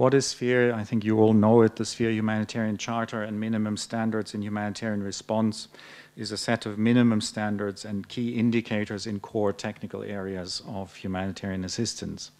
What is SPHERE? I think you all know it. The SPHERE Humanitarian Charter and Minimum Standards in Humanitarian Response is a set of minimum standards and key indicators in core technical areas of humanitarian assistance.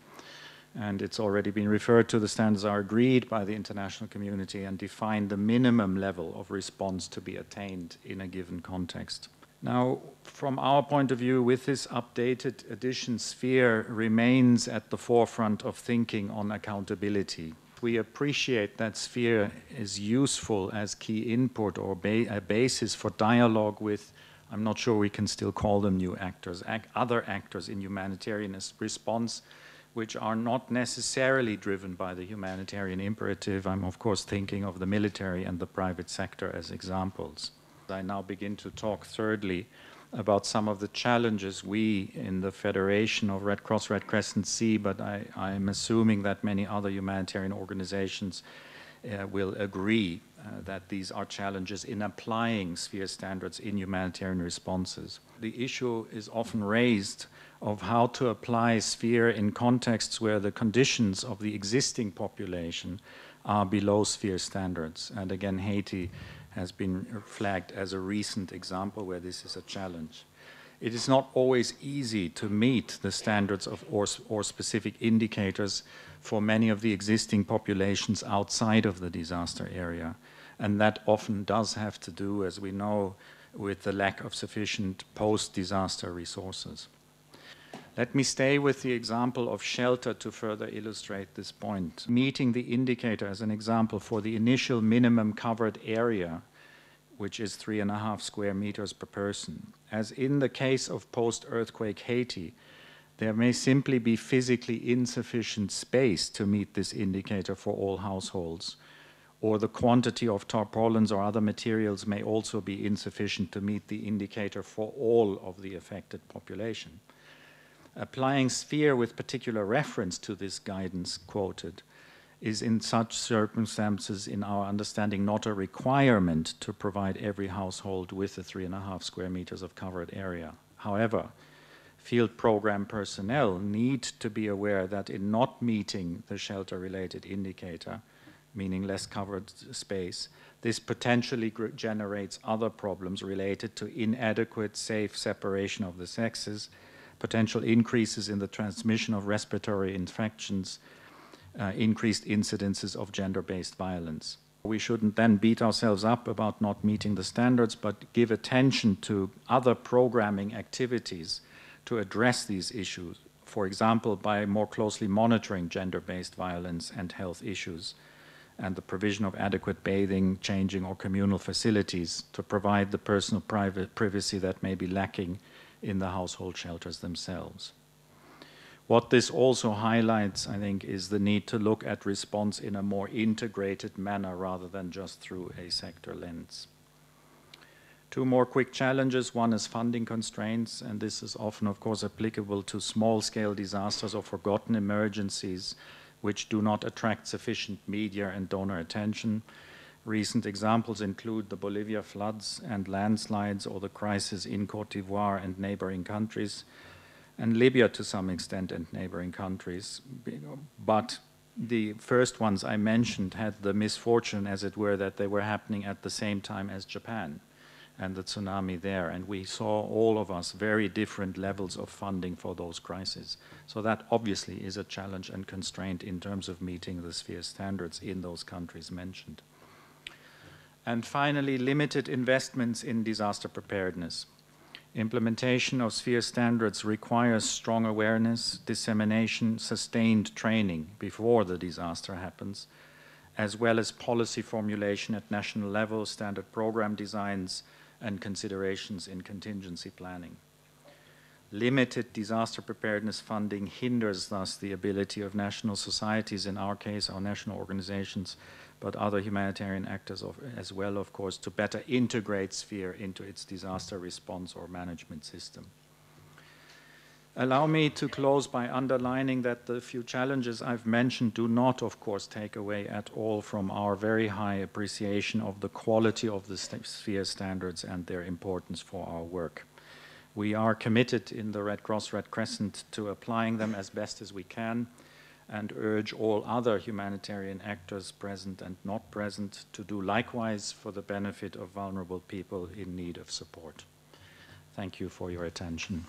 And it's already been referred to. The standards are agreed by the international community and define the minimum level of response to be attained in a given context. Now, from our point of view, with this updated edition, SPHERE remains at the forefront of thinking on accountability. We appreciate that SPHERE is useful as key input or a basis for dialogue with, I'm not sure we can still call them new actors, other actors in humanitarian response, which are not necessarily driven by the humanitarian imperative. I'm of course thinking of the military and the private sector as examples. I now begin to talk thirdly about some of the challenges we in the Federation of Red Cross, Red Crescent see, but I'm assuming that many other humanitarian organizations will agree that these are challenges in applying SPHERE standards in humanitarian responses. The issue is often raised of how to apply SPHERE in contexts where the conditions of the existing population are below SPHERE standards. And again, Haiti has been flagged as a recent example where this is a challenge. It is not always easy to meet the standards of or specific indicators for many of the existing populations outside of the disaster area. And that often does have to do, as we know, with the lack of sufficient post-disaster resources. Let me stay with the example of shelter to further illustrate this point. Meeting the indicator as an example for the initial minimum covered area, which is 3.5 square meters per person. As in the case of post-earthquake Haiti, there may simply be physically insufficient space to meet this indicator for all households, or the quantity of tarpaulins or other materials may also be insufficient to meet the indicator for all of the affected population. Applying SPHERE with particular reference to this guidance quoted is in such circumstances, in our understanding, not a requirement to provide every household with the 3.5 square meters of covered area. However, field program personnel need to be aware that in not meeting the shelter-related indicator, meaning less covered space, this potentially generates other problems related to inadequate, safe separation of the sexes, potential increases in the transmission of respiratory infections, increased incidences of gender-based violence. We shouldn't then beat ourselves up about not meeting the standards, but give attention to other programming activities to address these issues, for example, by more closely monitoring gender-based violence and health issues, and the provision of adequate bathing, changing, or communal facilities to provide the personal privacy that may be lacking in the household shelters themselves. What this also highlights, I think, is the need to look at response in a more integrated manner rather than just through a sector lens. Two more quick challenges. One is funding constraints, and this is often, of course, applicable to small-scale disasters or forgotten emergencies which do not attract sufficient media and donor attention. Recent examples include the Bolivia floods and landslides, or the crisis in Côte d'Ivoire and neighboring countries, and Libya to some extent and neighboring countries. But the first ones I mentioned had the misfortune, as it were, that they were happening at the same time as Japan and the tsunami there. And we saw, all of us, very different levels of funding for those crises. So that obviously is a challenge and constraint in terms of meeting the SPHERE standards in those countries mentioned. And finally, limited investments in disaster preparedness. Implementation of SPHERE standards requires strong awareness, dissemination, sustained training before the disaster happens, as well as policy formulation at national level, standard program designs, and considerations in contingency planning. Limited disaster preparedness funding hinders thus the ability of national societies, in our case our national organizations, but other humanitarian actors as well, of course, to better integrate SPHERE into its disaster response or management system. Allow me to close by underlining that the few challenges I've mentioned do not, of course, take away at all from our very high appreciation of the quality of the SPHERE standards and their importance for our work. We are committed in the Red Cross, Red Crescent to applying them as best as we can, and urge all other humanitarian actors, present and not present, to do likewise for the benefit of vulnerable people in need of support. Thank you for your attention.